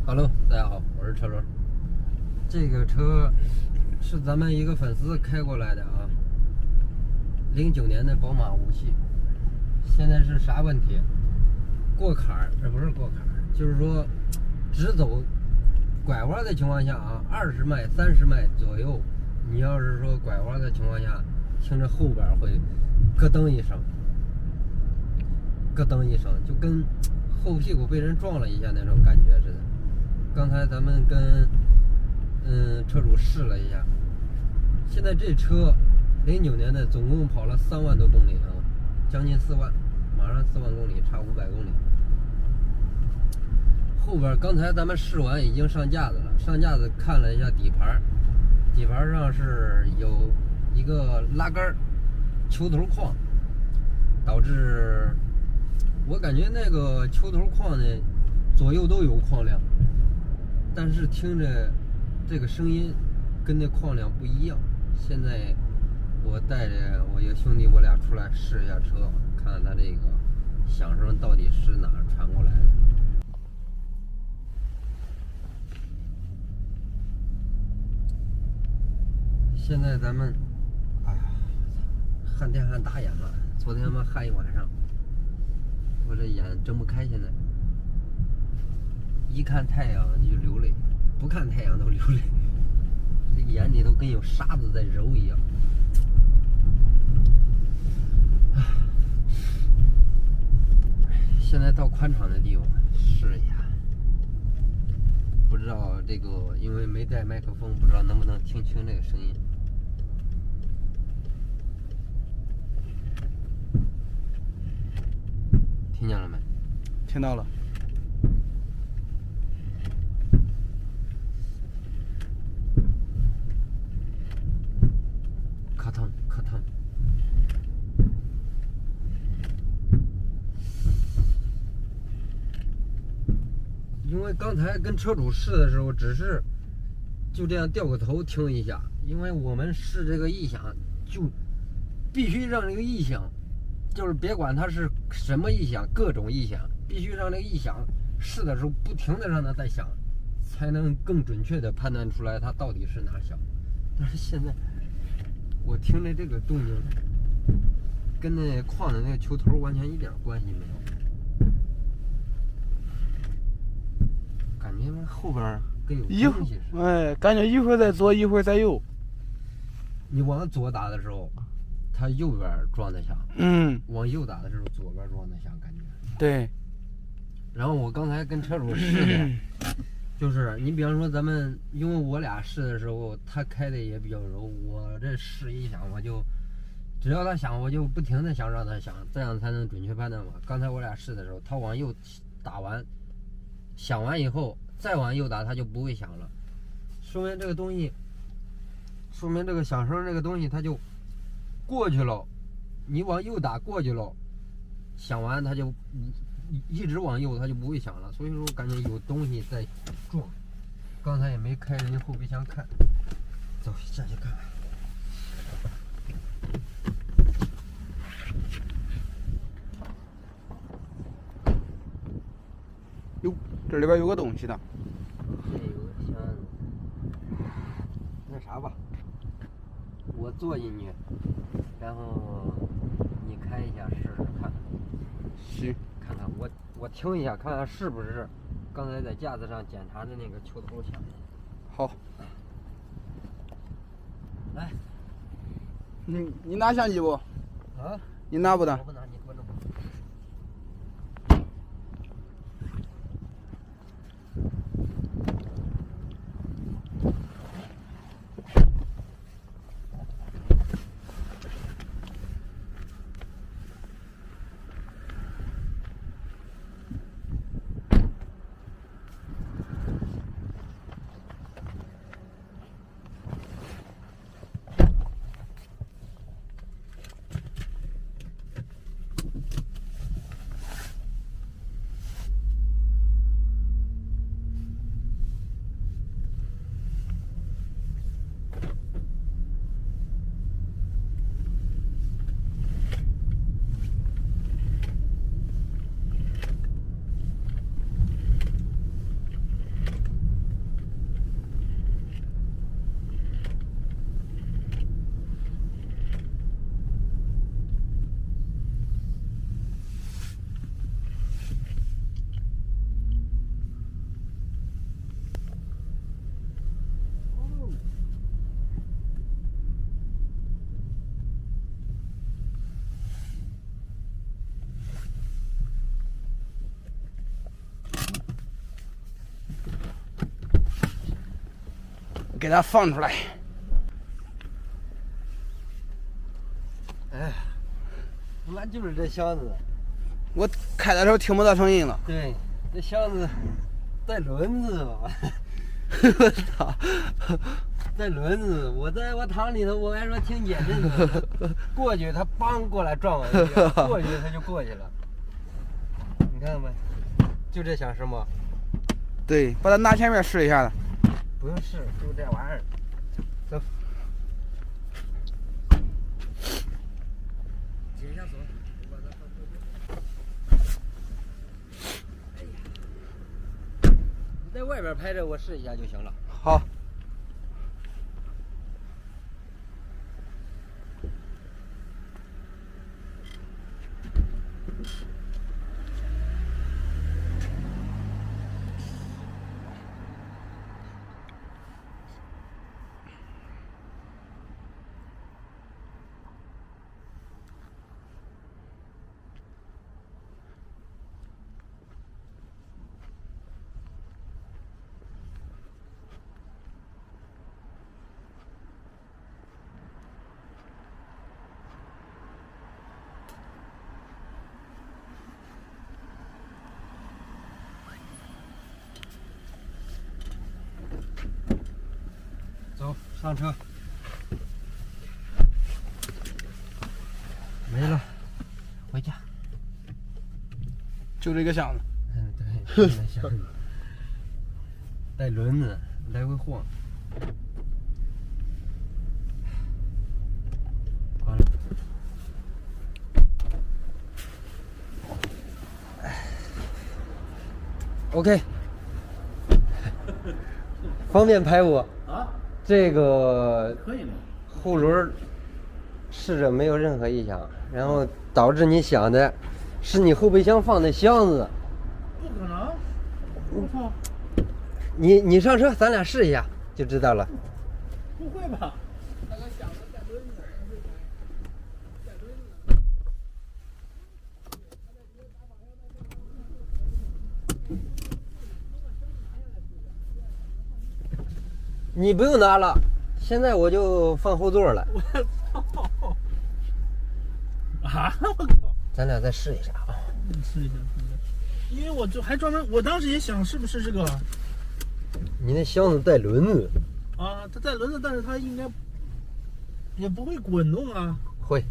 Hello，大家好，我是车轮。这个车是咱们一个粉丝开过来的啊，09年的宝马5系。现在是啥问题？过坎儿，不是过坎儿，就是说直走拐弯的情况下啊，20迈、30迈左右，你要是说拐弯的情况下，听着后边会咯噔一声，咯噔一声，就跟后屁股被人撞了一下那种感觉似的。刚才咱们跟车主试了一下，现在这车09年的，总共跑了3万多公里啊，将近4万，马上4万公里，差500公里。后边刚才咱们试完已经上架子了，上架子看了一下底盘，底盘上是有一个拉杆球头框，导致我感觉那个球头框呢左右都有框量，但是听着这个声音跟那框量不一样。现在我带着我一个兄弟，我俩出来试一下车，看看它这个响声到底是哪传过来的。现在咱们，哎呀，旱天还打眼了，昨天嘛旱一晚上，我这眼睁不开，现在一看太阳就流泪，不看太阳都流泪，这眼里头跟有沙子在揉一样。现在到宽敞的地方试一下，不知道这个因为没带麦克风，不知道能不能听清这个声音。听见了没？听到了。咔腾咔腾。因为刚才跟车主试的时候，只是就这样掉个头听一下，因为我们试这个异响，就必须让这个异响，就是别管它是什么异响，各种异响，必须让这个异响试的时候不停的让它在响，才能更准确的判断出来它到底是哪响。但是现在我听着这个动静，跟那框的那个球头完全一点关系没有，感觉后边跟有东西似的。哎，感觉一会儿在左，一会儿在右。你往左打的时候，它右边撞得响；往右打的时候，左边撞得响，感觉。对。然后我刚才跟车主试的，就是你比方说咱们，因为我俩试的时候，他开的也比较柔，我这试一响，我就只要他响，我就不停的想让他响，这样才能准确判断嘛。刚才我俩试的时候，他往右打完，响完以后再往右打，它就不会响了，说明这个东西，说明这个响声这个东西它就过去了，你往右打过去了，响完它就一直往右，它就不会响了。所以说我感觉有东西在撞，刚才也没开人家后备箱看，走下去看看。哟，这里边有个东西呢。这有个箱子，那啥吧，我坐进去，然后你开一下试试看。行，看看我听一下，看看是不是刚才在架子上检查的那个球头响。好。来，你拿相机不？啊？你拿不拿？我不拿，你给我弄。给它放出来。哎，他妈就是这箱子。我开的时候听不到声音了。对，这箱子带轮子吧？我操！带轮子，我在我躺里头，我还说挺减震的，过去他梆过来撞我一下，过去他就过去了。你看没？就这响声吗？对，把它拿前面试一下子。不用试，就这玩意儿。走。解一下锁，我把它放后边。哎呀，你在外边拍着，我试一下就行了。好。走，上车。没了，回家。就这个箱子。嗯，对，就那箱子，带轮子，来回晃。关了。OK， 方便拍不？啊，这个可以吗？后轮试着没有任何异响，然后导致你想的是你后备箱放的箱子。不可能！我操！你上车，咱俩试一下就知道了。不会吧？你不用拿了，现在我就放后座了。我操！啊！我靠！咱俩再试一下啊。试一下，因为我就还专门，我当时也想是不是这个你那箱子带轮子。啊？它带轮子，但是它应该也不会滚动啊。会。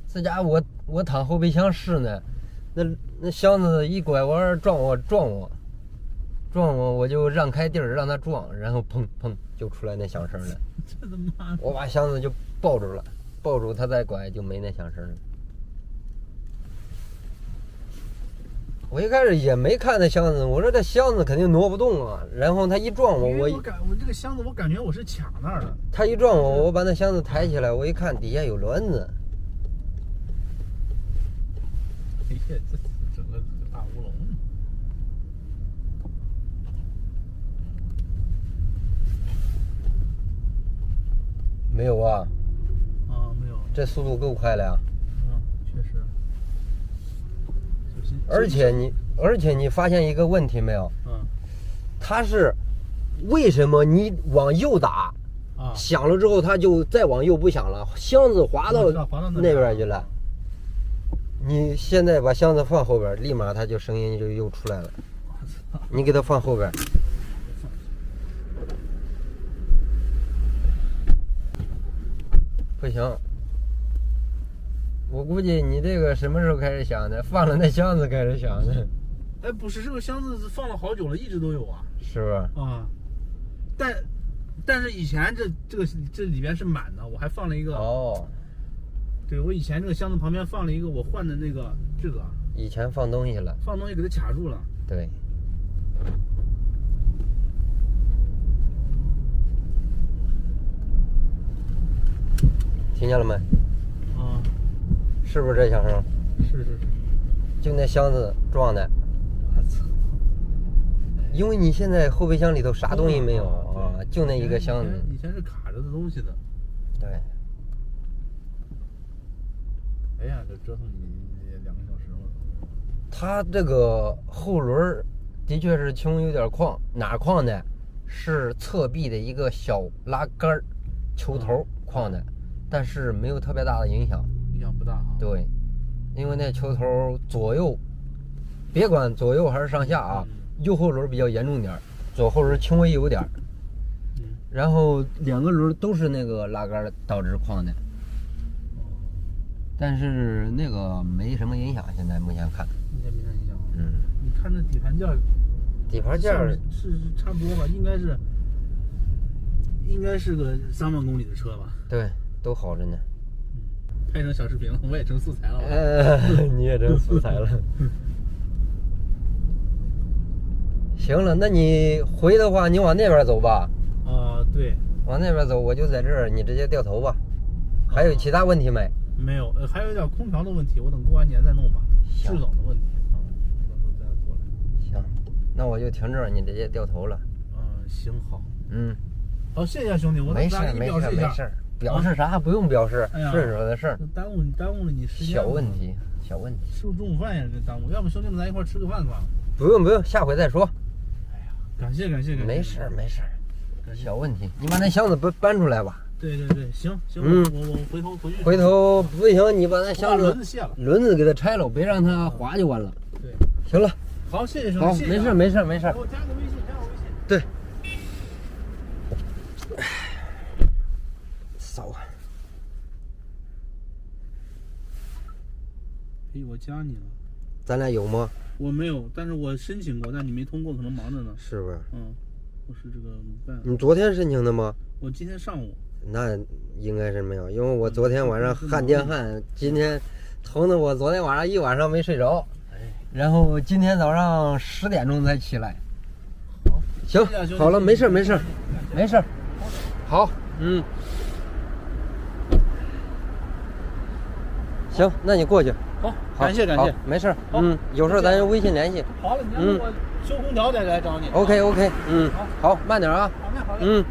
这家伙我躺后备箱试呢，那箱子一拐弯撞我，我就让开地儿让它撞，然后砰砰就出来那响声了。这他妈的！我把箱子就抱住了，抱住它再拐就没那响声了。我一开始也没看那箱子，我说这箱子肯定挪不动啊。然后他一撞我，我这个箱子，我感觉我是卡那儿了。他一撞我，我把那箱子抬起来，我一看底下有轮子。哎呀，这整个大乌龙。没有啊？啊，没有。这速度够快了呀。嗯，确实。而且你发现一个问题没有？嗯。它是为什么你往右打，啊，响了之后它就再往右不响了，箱子滑到那边去了。你现在把箱子放后边，立马它就声音就又出来了。你给它放后边。不行，我估计你这个什么时候开始响的？放了那箱子开始响的。哎，不是，这个箱子放了好久了，一直都有啊。是吧？啊，但是以前这里边是满的，我还放了一个。哦。对，我以前这个箱子旁边放了一个我换的那个这个。以前放东西了。放东西给它卡住了。对。听见了没？啊。是不是这响声？是。就那箱子撞的。我操！因为你现在后备箱里头啥东西没有啊，就那一个箱子。以前是卡着的东西的。对。哎呀，这折腾你2个小时了。它这个后轮的确是轻有点旷，哪旷的？是侧壁的一个小拉杆儿球头框的，但是没有特别大的影响，影响不大哈。对，因为那球头左右，别管左右还是上下啊，右后轮比较严重点儿，左后轮轻微有点儿，然后两个轮都是那个拉杆导致框的，但是那个没什么影响，现在目前看。目前没啥影响。嗯，你看这底盘件儿，底盘件儿是差不多吧？应该是个3万公里的车吧？对，都好着呢。拍成小视频了，我也成素材了。你也成素材了。行了，那你回的话，你往那边走吧。对，往那边走，我就在这儿，你直接掉头吧。还有其他问题没？没有，还有一点空调的问题，我等过完年再弄吧。制冷的问题啊，到时候再过来。行，那我就停这儿，你直接掉头了。行好。好，谢谢兄弟，我没事给你表示一下。没事，表示啥？不用表示，顺手的事儿。耽误了你时间。小问题。吃中午饭也是耽误，要不兄弟们咱一块吃个饭算了。不用，下回再说。哎呀，感谢。没事，小问题，你把那箱子搬出来吧。对，行，我回头回去。回头不行，你把那箱子轮子卸了，轮子给它拆了，别让它滑就完了。对，行了，好，谢谢兄弟。好，没事。给我加个微信，加我微信。对。扫啊！我加你了。咱俩有吗？我没有，但是我申请过，但你没通过，可能忙着呢。是不是？我是这个办。你昨天申请的吗？我今天上午。那应该是没有，因为我昨天晚上汗电汗，今天疼的我昨天晚上一晚上没睡着，然后今天早上10点钟才起来。好，行，好了，没事。好，行，那你过去。好，感谢。没事，有事咱用微信联系。好了，你让我修空调再来找你。OK，好，慢点啊。好嘞。